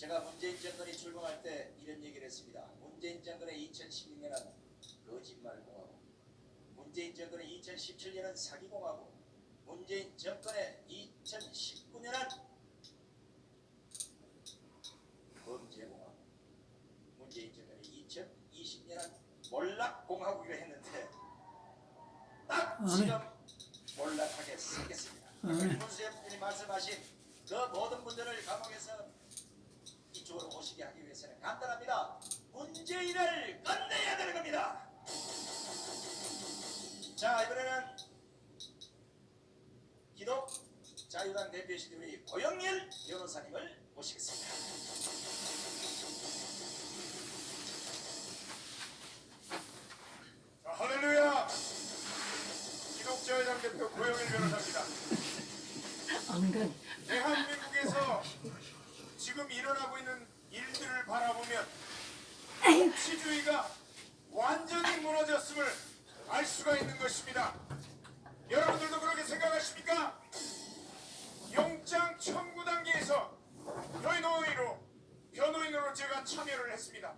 제가 문재인 정권이 출범할 때 이런 얘기를 했습니다. 문재인 정권의 2016년은 거짓말공화국, 문재인 정권의 2017년은 사기공화국, 문재인 정권의 2019년은 범죄공화국, 문재인 정권의 2020년은 몰락공화국이라 했는데 딱 지금 몰락하게 생겼습니다. 문수엽 분이 말씀하신 그 모든 분들을 감옥에서 이쪽으로 오시게 하기 위해서는 간단합니다. 문재인을 끝내야 되는 겁니다. 자, 이번에는 기독 자유당 대표이신 우리 고영일 변호사님을 모시겠습니다. 자, 할렐루야! 기독자유당 대표 고영일 변호사입니다. 대한민국에서 지금 일어나고 있는 일들을 바라보면 법치주의가 완전히 무너졌음을 알 수가 있는 것입니다. 여러분들도 그렇게 생각하십니까? 영장 청구 단계에서 변호인으로 제가 참여를 했습니다.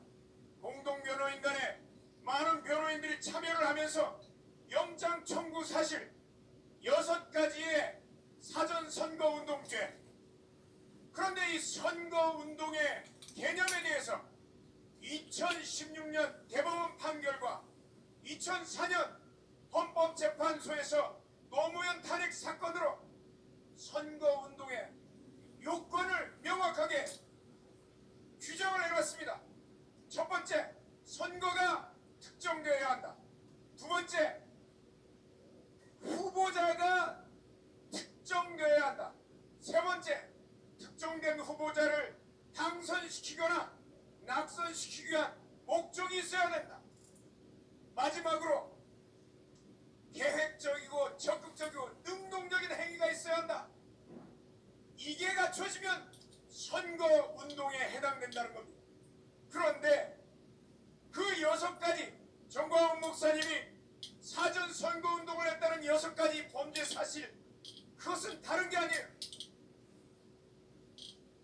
공동변호인 간에 많은 변호인들이 참여를 하면서 영장 청구 사실 6가지의 사전선거운동죄, 그런데 이 선거운동의 개념에 대해서 2016년 대법원 판결과 2004년 헌법재판소에서 노무현 탄핵 사건으로 선거운동의 요건을 명확하게 규정을 해놨습니다. 첫 번째, 선거가 특정되어야 한다. 두 번째, 후보자가 특정되어야 한다. 세 번째, 특정된 후보자를 당선시키거나 낙선시키기 위한 목적이 있어야 된다. 마지막으로 계획적이고 적극적이고 능동적인 행위가 있어야 한다. 이게 갖춰지면 선거운동에 해당된다는 겁니다. 그런데 그 6가지, 정광훈 목사님이 사전 선거운동을 했다는 6가지 범죄 사실, 그것은 다른 게 아니에요.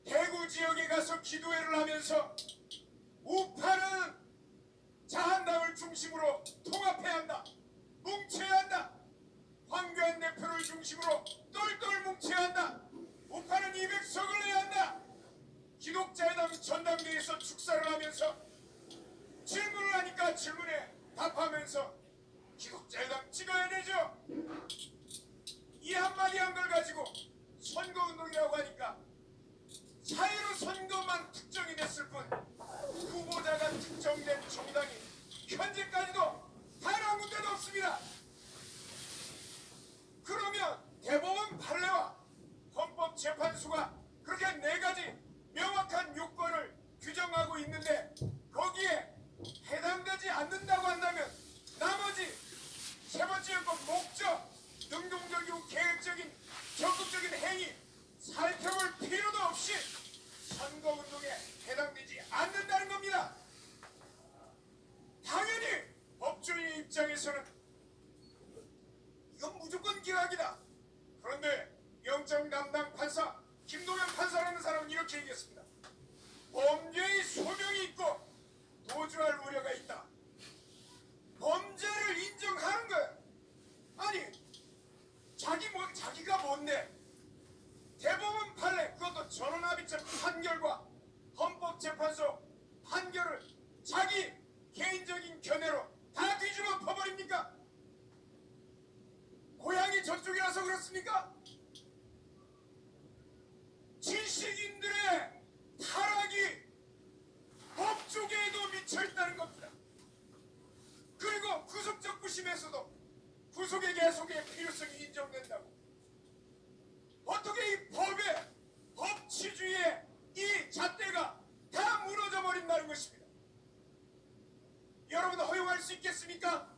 대구 지역에 가서 기도회를 하면서 우파는 자한당을 중심으로 통합해야 한다, 뭉쳐야 한다, 황교안 대표를 중심으로 똘똘 뭉쳐야 한다, 우파는 200석을 내야 한다, 기독자유당 전당대회에서 축사를 하면서 질문을 하니까 질문에 답하면서 기독자유당 찍어야 되죠. 이 한마디 한 걸 가지고 선거운동이라고 하니까 사회로 선거만 특정이 됐을 뿐 후보자가 특정된 정당이 현재까지도 단 한 군데도 없습니다. 그러면 대법원 판례와 헌법재판소가 그렇게 4가지 명확한 요건을 규정하고 있는데 거기에 해당되지 않는다고 한다면 나머지 세 번째 요건, 목적, 능동적이고 계획적인 적극적인 행위 살펴볼 필요도 없이 선거운동에 해당되지 않는다는 겁니다. 당연히 법조인의 입장에서는 이건 무조건 기각이다. 그런데 영장 담당 판사 김동현 판사라는 사람은 이렇게 얘기했습니다. 범죄의 소명이 있고 도주할 우려가 있다. 범죄를 인정하는 거야. 아니 자기가 뭔데 대법원 판례, 그것도 전원합의체 판결과 헌법재판소 판결을 자기 개인적인 견해로 다 뒤집어 퍼버립니까? 고향이 저쪽이라서 그렇습니까? 지식인들의 타락이 법조계에도 미쳐있다는 겁니다. 그리고 구속적 부심에서도 구속의 계속의 필요성이 인정된다고. 어떻게 이 법의 법치주의의 이 잣대가 다 무너져 버린다는 것입니다. 여러분 허용할 수 있겠습니까?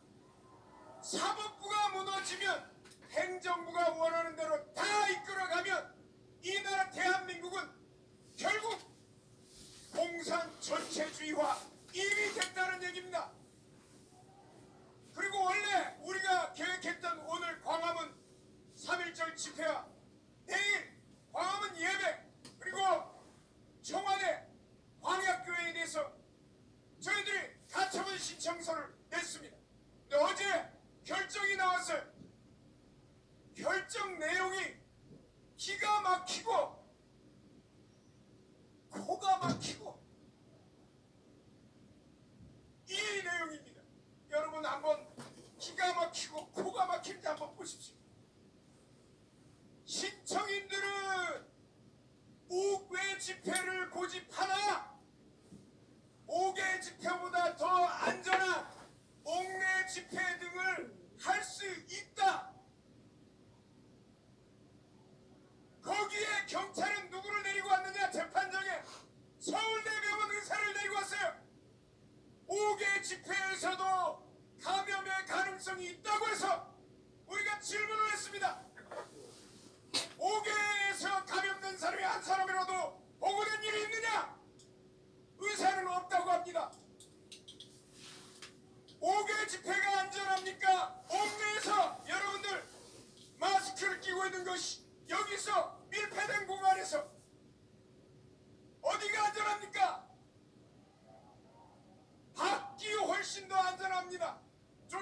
사법부가 무너지면 행정부가 원하는 대로 다 이끌어가면 이 나라 대한민국은 결국 공산 전체주의화 이미 됐다는 얘기입니다. 그리고 원래 우리가 계획했던 오늘 광화문 3.1절 집회와 내일 광화문 예배 그리고 청와대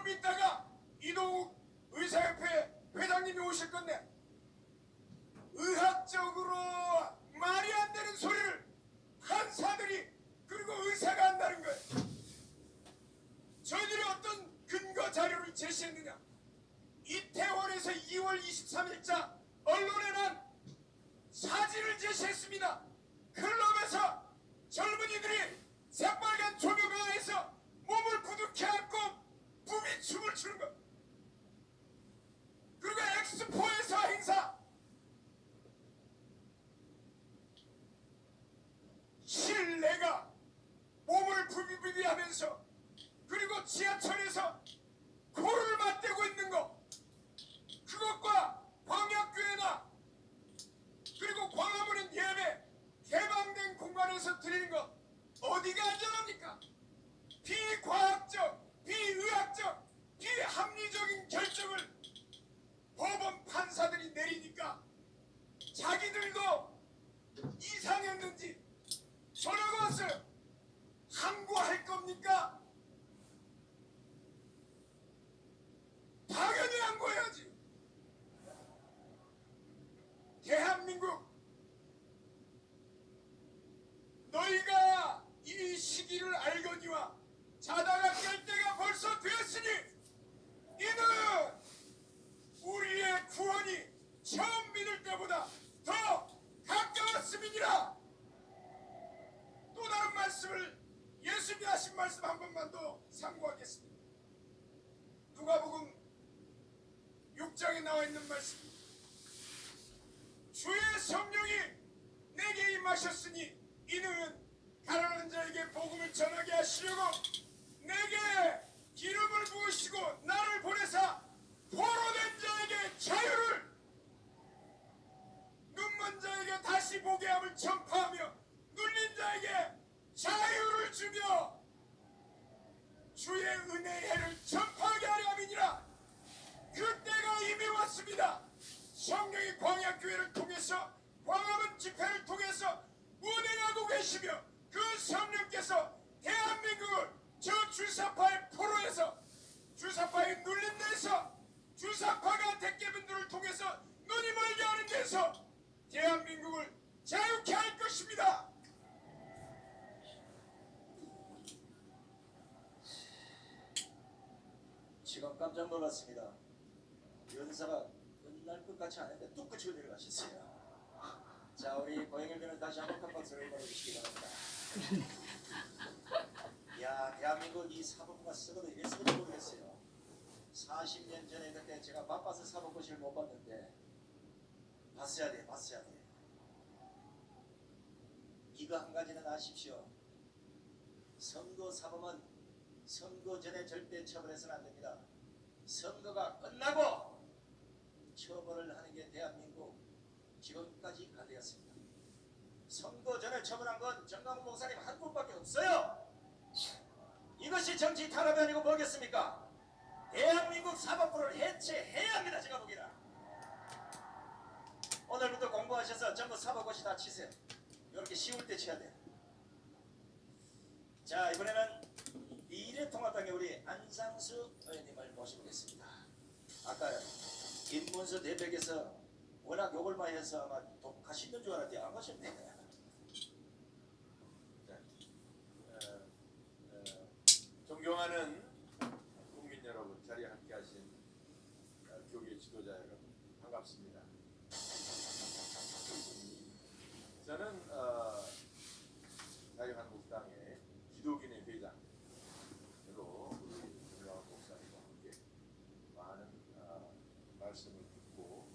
좀 있다가 이동욱 의사협회 회장님이 오실 건데 의학적으로 말이 안 되는 소리를 판사들이 그리고 의사가 한다는 거예요. 저희들이 어떤 근거 자료를 제시했느냐? 이태원에서 2월 23일자 언론에 난 사진을 제시했습니다. 클럽에서 젊은이들이 새빨간 조명 하에서 몸을 부둥켜 안고 부비춤을 추는 것. 그리고 엑스포에서 행사. 실내가 몸을 부비부비하면서 그리고 지하철에서 코를 맞대고 있는 것. 그것과 광약교회나 그리고 광화문은 예배 개방된 공간에서 드리는 것 어디가 안전합니까? 비과학적, 비의학적, 비합리적인 결정을 법원 판사들이 내리니까 자기들도 이상했는지 전화가 왔어요. 항고할 겁니까? 당연히 항고해야지. 대한민국, 너희가 이 시기를 알거니와 자다가 깰 때가 벌써 되었으니 이는 우리의 구원이 처음 믿을 때보다 더 가까웠음이니라. 또 다른 말씀을 예수님이 하신 말씀 한 번만 더 상고하겠습니다. 누가복음 6장에 나와 있는 말씀. 주의 성령이 내게 임하셨으니 이는 가난한 자에게 복음을 전하게 하시려고 내게 기름을 부으시고 나를 보내사 포로된 자에게 자유를, 눈먼 자에게 다시 보게 함을 전파하며 눌린 자에게 자유를 주며 주의 은혜의 해를 전파하게 하려 함이니라. 그때가 이미 왔습니다. 성령이 광야교회를 통해서 광화문 집회를 통해서 운행하고 계시며 그 성령께서 대한민국을 저 주사파의 포로에서, 주사파의 눌린 데서, 주사파가 대개분들을 통해서 눈이 멀게 하는 데서 대한민국을 자유케 할 것입니다. 지금 깜짝 놀랐습니다. 연사가 끝날 것 같지 않은데 뚝 그치고 내려가셨어요. 자, 우리 고영일 변호사 다시 한번 큰 박수를 보내주시기 바랍니다. 야, 대한민국 이 사법부가 썩어도 이랬을지 모르겠어요. 40년 전에 그때 제가 바빠서 사법고시를 못 봤는데 봤어야 돼. 이거 한 가지는 아십시오. 선거 사범은 선거 전에 절대 처벌해서는 안 됩니다. 선거가 끝나고 처벌을 하는 게 대한민국 지금까지 가되었습니다. 선거 전에 처벌한 건 정강훈 목사님 한 분밖에 없어요. 이것이 정치 탄압이 아니고 뭐겠습니까? 대한민국 사법부를 해체해야 합니다. 제가 보기라. 오늘부터 공부하셔서 전부 사법고시 다 치세요. 이렇게 쉬울 때 쳐야 돼요. 자, 이번에는 미래통합당의 우리 안상수 의원님을 모셔보겠습니다. 아까 김문수 대표께서 워낙 욕을 많이 해서 아마 독하시는 줄 알았더니 안 가셨네. 존경하는 국민 여러분, 자리에 함께하신 교계 지도자 여러분, 반갑습니다. 저는 자유한국당의 기독인의 회장으로 우리 정강훈 목사님과 함께 많은 말씀을 듣고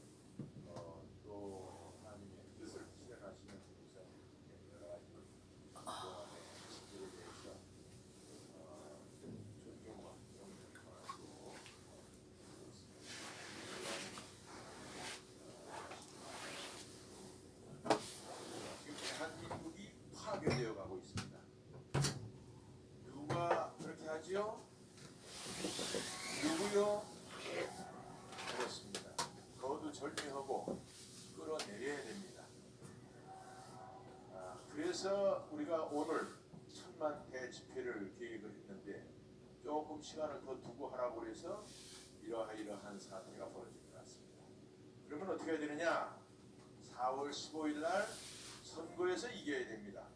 또 하나님의 뜻을 실현하시는 목사님께 여러 가지 그동안의 지도에 대해서 존경과 존경을 하고 지금 대한민국이 파괴되어 가고 있습니다. 누가 그렇게 하지요? 누구요? 그렇습니다. 거두절미하고 끌어내려야 됩니다. 그래서 우리가 오늘 천만 대집회를 계획을 했는데 조금 시간을 더 두고 하라고 해서 이러한 사태가 벌어진 것 같습니다. 그러면 어떻게 해야 되느냐? 4월 15일 날 선거에서 이겨야 됩니다.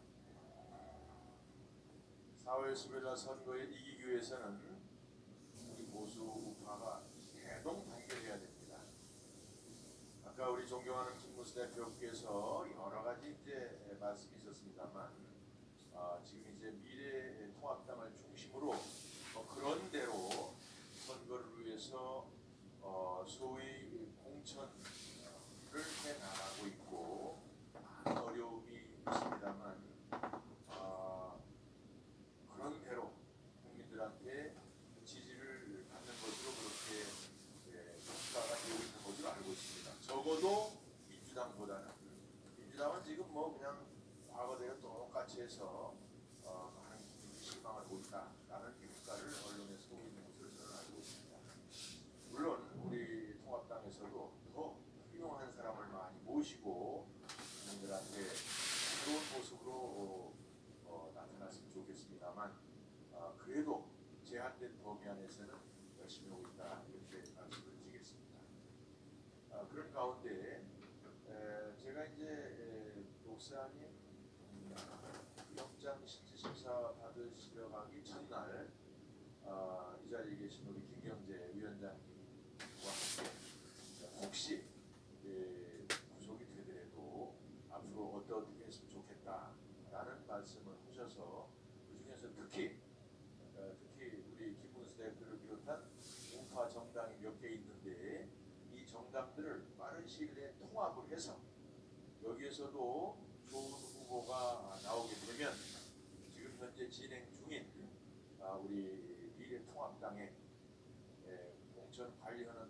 4월 15일 날 선거에 이기기 위해서는 우리 보수 우파가 대동 단결해야 됩니다. 아까 우리 존경하는 김문수 대표께서 여러 가지 이제 말씀이 있었습니다만, 지금 이제 미래통합당을 중심으로 그런 대로 선거를 위해서 소위 공천을 해 나가고 있고 많은 어려움이 있습니다만, 그런 대로 국민들한테 지지를 받는 것으로 그렇게 평가가 되고 있는 것으로 알고 있습니다. 적어도 민주당은 지금 뭐 그냥 과거대로 똑같이 해서 많은 국민이 실망을 하고 있다라는 평가를 언론에서 보고 있는 것으로 저는 알고 있습니다. 물론 우리 통합당에서도 더 훌륭한 사람을 많이 모시고 국민들한테 새로운 모습으로 나타났으면 좋겠습니다만, 그래도 제한된 범위 안에서는 열심히 하고 있다, 이렇게 말씀을 드리겠습니다. 그런 가운데 제가 이제 목사님 영장 실질심사 받으시러 가기 전날 이 자리에 계신 우리 김경재 위원장님과 함께 혹시 구속이 되더라도 앞으로 어떻게 했으면 좋겠다라는 말씀을 하셔서, 그 중에서 특히 우리 김문수 대표를 비롯한 우파 정당이 몇 개 있는데 이 정당들을 빠른 시일 내에 통합을 해서 여기에서도 좋은 후보가 나오게 되면 지금 현재 진행 중인 우리 미래통합당의 공천 관리하는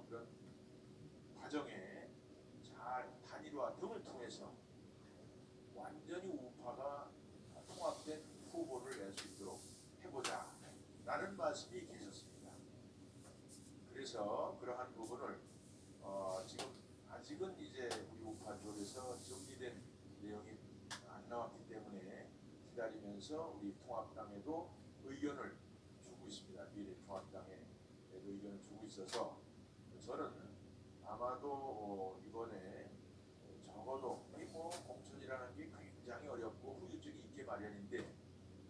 그런 과정에 잘 단일화 등을 통해서 완전히 우파가 통합된 후보를 낼 수 있도록 해보자 라는 말씀이 계셨습니다. 그래서 그러한 부분을 지금 아직은 이제 우리 우파 쪽에서 정리된 내용이 안 나왔기 때문에 기다리면서 우리 통합당에도 의견을 주고 있습니다. 미래통합당에 의견을 주고 있어서 저는 아마도 이번에 적어도 뭐 공천이라는 게 굉장히 어렵고 후유증이 있게 마련인데,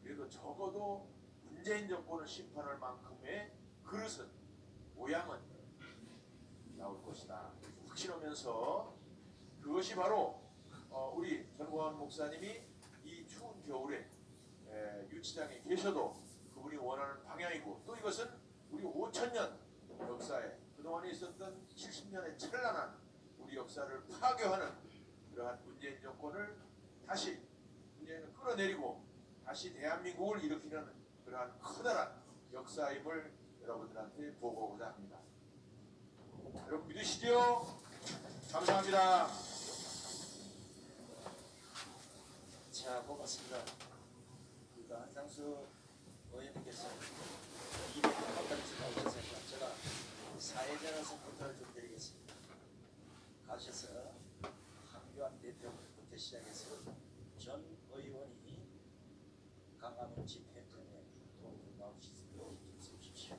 그래도 적어도 문재인 정권을 심판할 만큼의 그릇은, 모양은 나올 것이다 확신하면서, 그것이 바로 우리 전광훈 목사님이 이 추운 겨울에 유치장에 계셔도 그분이 원하는 방향이고, 또 이것은 우리 5천년 역사에 그동안에 있었던 70년의 찬란한 우리 역사를 파괴하는 그러한 문재인 정권을 다시 문재인을 끌어내리고 다시 대한민국을 일으키는 그러한 커다란 역사임을 여러분들한테 보고하고자 합니다. 여러분 믿으시죠? 감사합니다. 자, 고맙습니다. 한상수 의원님께서 미래통합당에서 나오셨으니까 제가 사회자로서 부탁을 좀 드리겠습니다. 가셔서 한교안 대표부터 시작해서 전 의원이 강화문 집회편에 도움을 나오시도록 좀 해주십시오.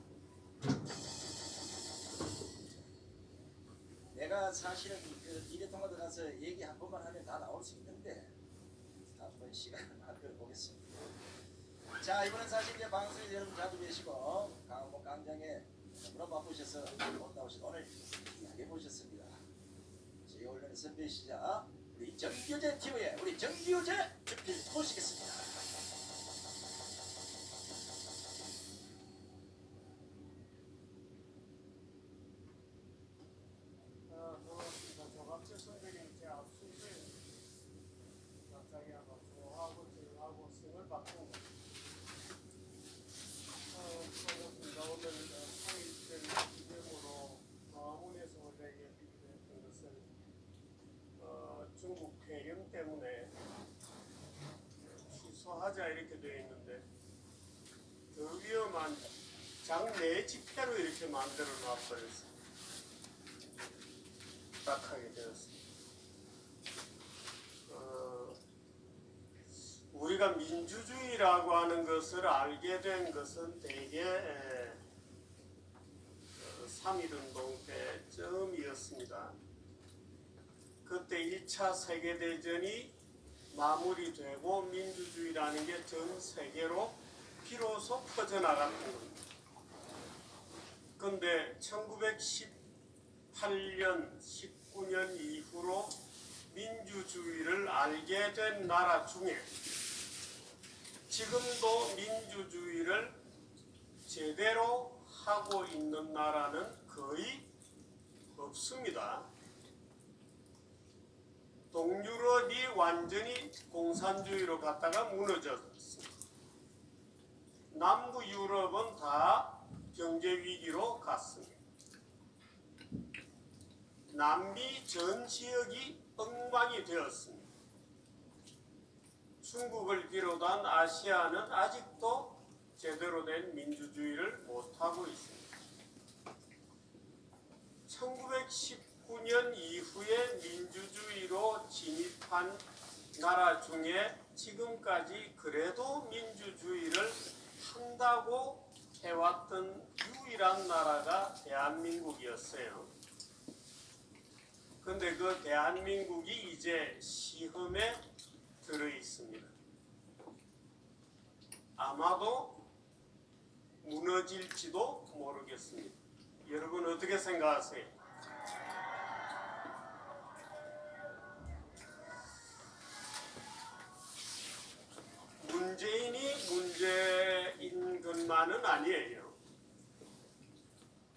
내가 사실은 그 미래통합에 가서 얘기 한 번만 하면 다 나올 수 있는데 한번 시간을 만들어 보겠습니다. 자, 이번엔 사실 이제 방송에 여러분 자주 계시고 강원도 광장에 너무나 바쁘셔서 못 나오시고 오늘 이야기해 보셨습니다. 저희 언론의 선배시자 우리 정규재 TV의 우리 정규재 주필 모시겠습니다. 반갑습니다. 조갑재 선생님 제 앞순서에 갑자기 아마 조하고 저하고 승을 받고 반갑습니다. 오늘 상일절 기념으로 광화문에서 원래 예비기로 했던 것을 중국 폐렴 때문에 취소하자 이렇게 되어 있는데, 더 위험한 장내 집회로 이렇게 만들어 놔버렸어요. 딱하게 되었습니다. 우리가 우리가 민주주의라고 하는 것을 알게 된 것은 대개 3.1운동 때쯤이었습니다. 그때 1차 세계대전이 마무리되고 민주주의라는 게 전 세계로 비로소 퍼져나갔던 겁니다. 그런데 1918년, 19년 이후로 민주주의를 알게 된 나라 중에 지금도 민주주의를 제대로 하고 있는 나라는 거의 없습니다. 동유럽이 완전히 공산주의로 갔다가 무너졌습니다. 남부 유럽은 다 경제 위기로 갔습니다. 남미 전 지역이 엉망이 되었습니다. 중국을 비롯한 아시아는 아직도 제대로 된 민주주의를 못하고 있습니다. 1919년 이후에 민주주의로 진입한 나라 중에 지금까지 그래도 민주주의를 한다고 해왔던 유일한 나라가 대한민국이었어요. 그런데 그 대한민국이 이제 시험에 들어 있습니다. 아마도 무너질지도 모르겠습니다. 여러분 어떻게 생각하세요? 문재인이 문제인 것만은 아니에요.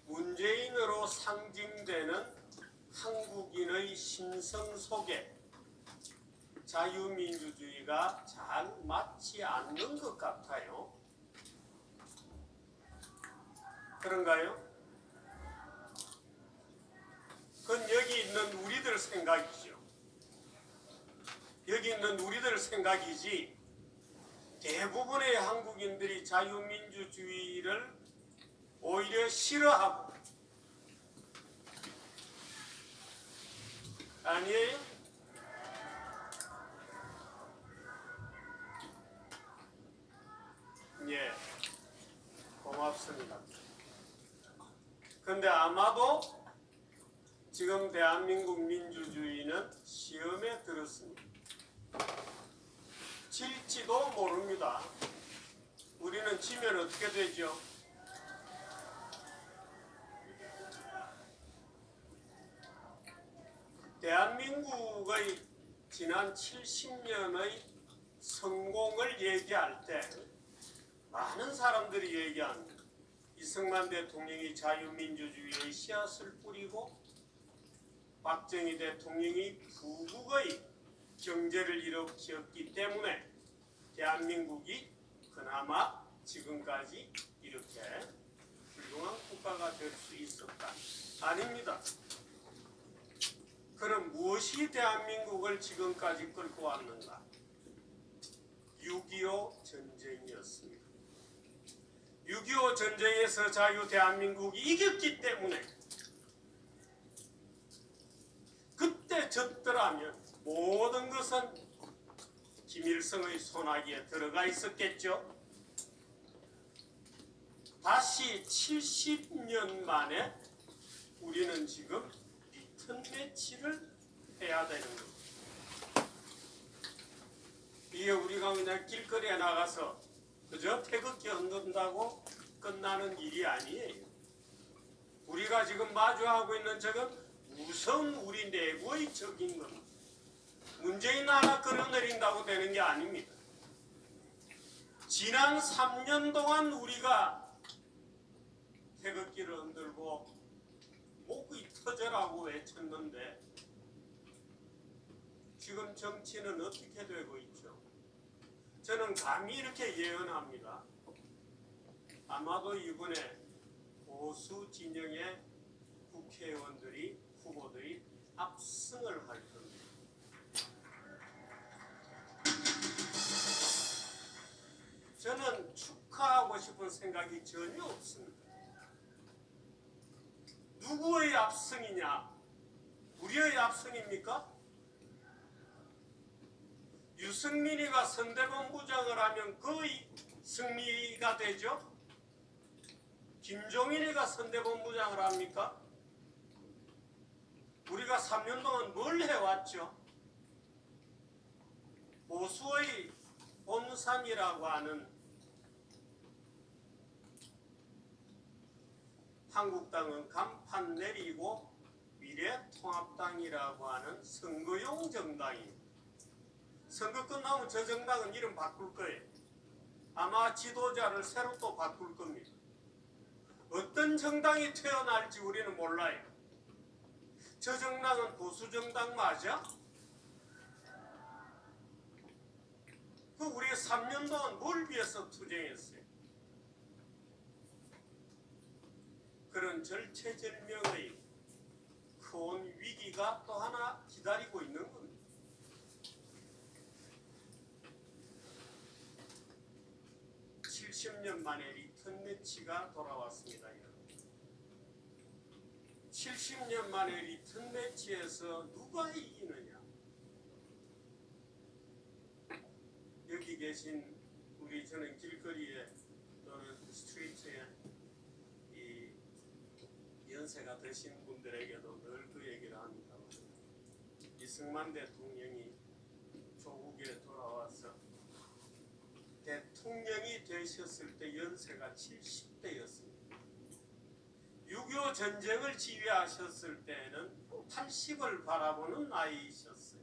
문재인으로 상징되는 한국인의 심성 속에 자유민주주의가 잘 맞지 않는 것 같아요. 그런가요? 그건 여기 있는 우리들 생각이죠. 여기 있는 우리들 생각이지 대부분의 한국인들이 자유민주주의를 오히려 싫어하고 아니에요? 예, 고맙습니다. 근데 아마도 지금 대한민국 민주주의는 시험에 들었습니다. 질지도 모릅니다. 우리는 지면 어떻게 되죠? 대한민국의 지난 70년의 성공을 얘기할 때 많은 사람들이 얘기합니다. 이승만 대통령이 자유민주주의의 씨앗을 뿌리고 박정희 대통령이 부국의 경제를 일으켰기 때문에 대한민국이 그나마 지금까지 이렇게 훌륭한 국가가 될 수 있었다. 아닙니다. 그럼 무엇이 대한민국을 지금까지 끌고 왔는가? 6.25 전쟁이었습니다. 6.25 전쟁에서 자유 대한민국이 이겼기 때문에 그때 졌더라면 모든 것은 김일성의 손아귀에 들어가 있었겠죠. 다시 70년 만에 우리는 지금 리턴 매치를 해야 되는 겁니다. 이게 우리가 그냥 길거리에 나가서 그저 태극기 흔든다고 끝나는 일이 아니에요. 우리가 지금 마주하고 있는 적은 무서운 우리 내부의 적인 겁니다. 문재인 하나 끌어내린다고 되는 게 아닙니다. 지난 3년 동안 우리가 태극기를 흔들고 목이 터져라고 외쳤는데 지금 정치는 어떻게 되고 있죠? 저는 감히 이렇게 예언합니다. 아마도 이번에 보수 진영의 국회의원들이 후보들이 압승을 할 겁니다. 저는 축하하고 싶은 생각이 전혀 없습니다. 누구의 압승이냐? 우리의 압승입니까? 유승민이가 선대본부장을 하면 거의 승리가 되죠. 김종인이가 선대본부장을 합니까? 우리가 3년 동안 뭘 해왔죠? 보수의 본산이라고 하는 한국당은 간판 내리고 미래통합당이라고 하는 선거용 정당입니다. 선거 끝나면 저 정당은 이름 바꿀 거예요. 아마 지도자를 새로 또 바꿀 겁니다. 어떤 정당이 태어날지 우리는 몰라요. 저 정당은 보수 정당 맞아? 그 우리가 3년 동안 뭘 위해서 투쟁했어요? 그런 절체절명의 큰 위기가 또 하나 기다리고 있는 겁니다. 70년 만에 리턴 매치가 돌아왔습니다. 70년 만에 리턴 매치에서 누가 이기느냐? 여기 계신 우리 저는 길거리에 또는 스트리트에 이 연세가 드신 분들에게도 늘 그 얘기를 합니다. 이승만 대통령이 조국에 돌아와서 대통령이 되셨을 때 연세가 70대였습니다. 6.25 전쟁을 지휘하셨을 때는 80을 바라보는 나이이셨어요.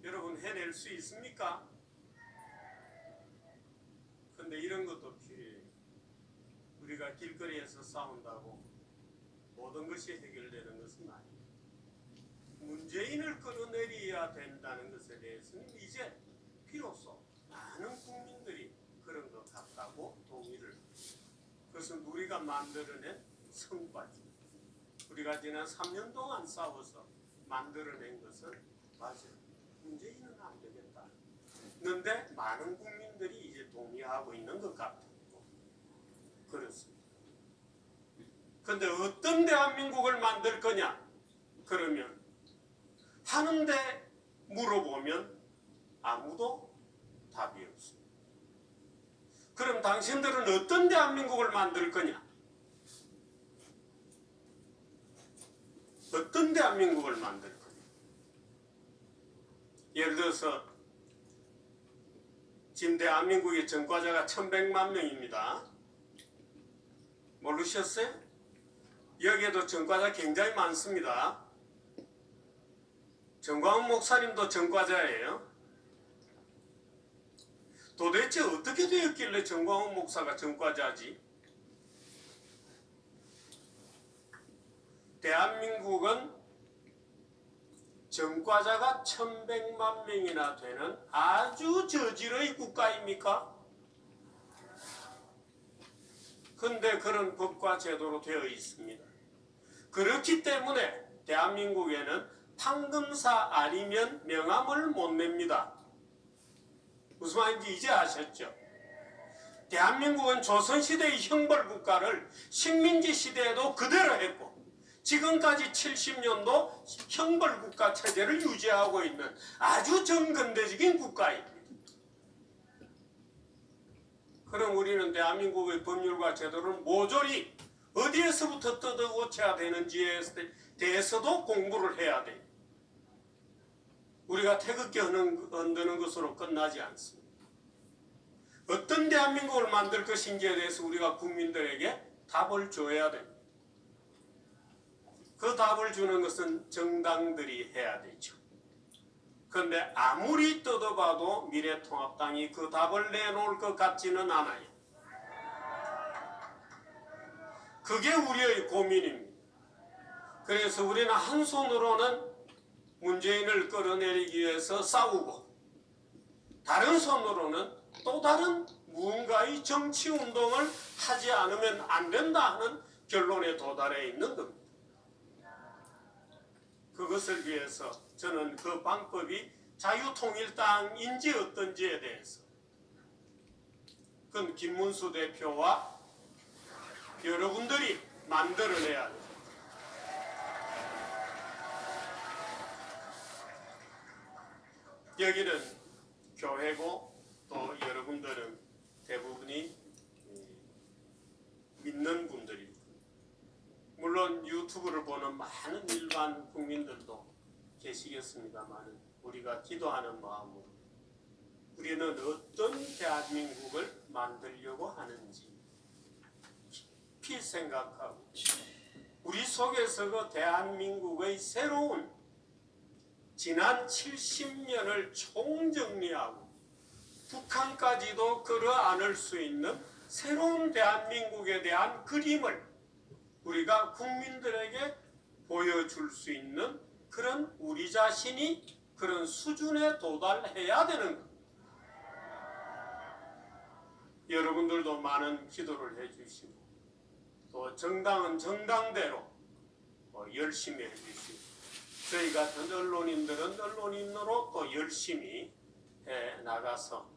여러분 해낼 수 있습니까? 근데 이런 것도 필요해요. 우리가 길거리에서 싸운다고 모든 것이 해결되는 것은 아니에요. 문재인을 끌어내려야 된다는 것에 대해서는 이제 비로소 많은 국민들이 그런 것 같다고 동의를 합니다. 그것은 우리가 만들어낸 성과죠. 우리가 지난 3년 동안 싸워서 만들어낸 것은 맞아요. 문재인은 안 되겠다. 그런데 많은 국민들이 이제 동의하고 있는 것 같아요. 그렇습니다. 그런데 어떤 대한민국을 만들 거냐? 그러면 하는데 물어보면 아무도 답이 없습니다. 그럼 당신들은 어떤 대한민국을 만들 거냐? 어떤 대한민국을 만들 거냐? 예를 들어서 지금 대한민국의 전과자가 1100만 명입니다. 모르셨어요? 여기에도 전과자 굉장히 많습니다. 정광훈 목사님도 전과자예요. 도대체 어떻게 되었길래 정광훈 목사가 전과자지? 대한민국은 전과자가 1100만 명이나 되는 아주 저질의 국가입니까? 근데 그런 법과 제도로 되어 있습니다. 그렇기 때문에 대한민국에는 판검사 아니면 명함을 못 냅니다. 무슨 말인지 이제 아셨죠? 대한민국은 조선시대의 형벌국가를 식민지 시대에도 그대로 했고 지금까지 70년도 형벌국가 체제를 유지하고 있는 아주 정근대적인 국가입니다. 그럼 우리는 대한민국의 법률과 제도를 모조리 어디에서부터 뜯어고쳐야 되는지에 대해서도 공부를 해야 돼요. 우리가 태극기 흔드는 것으로 끝나지 않습니다. 어떤 대한민국을 만들 것인지에 대해서 우리가 국민들에게 답을 줘야 됩니다. 그 답을 주는 것은 정당들이 해야 되죠. 그런데 아무리 뜯어봐도 미래통합당이 그 답을 내놓을 것 같지는 않아요. 그게 우리의 고민입니다. 그래서 우리는 한 손으로는 문재인을 끌어내리기 위해서 싸우고 다른 손으로는 또 다른 무언가의 정치운동을 하지 않으면 안 된다 하는 결론에 도달해 있는 겁니다. 그것을 위해서 저는 그 방법이 자유통일당인지 어떤지에 대해서 그건 김문수 대표와 여러분들이 만들어내야 합니다. 여기는 교회고 또 여러분들은 대부분이 믿는 분들이고, 물론 유튜브를 보는 많은 일반 국민들도 계시겠습니다만, 우리가 기도하는 마음으로 우리는 어떤 대한민국을 만들려고 하는지 깊이 생각하고, 우리 속에서 그 대한민국의 새로운 지난 70년을 총정리하고 북한까지도 끌어안을 수 있는 새로운 대한민국에 대한 그림을 우리가 국민들에게 보여줄 수 있는 그런 우리 자신이 그런 수준에 도달해야 되는 것. 여러분들도 많은 기도를 해주시고, 또 정당은 정당대로 열심히 해주시고, 저희 같은 언론인들은 언론인으로 또 열심히 해 나가서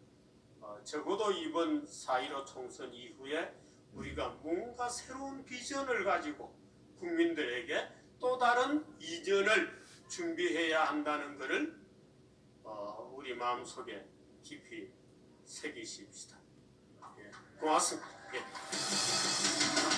적어도 이번 4.15 총선 이후에 우리가 뭔가 새로운 비전을 가지고 국민들에게 또 다른 이전을 준비해야 한다는 것을 우리 마음속에 깊이 새기십시다. 예, 고맙습니다. 예.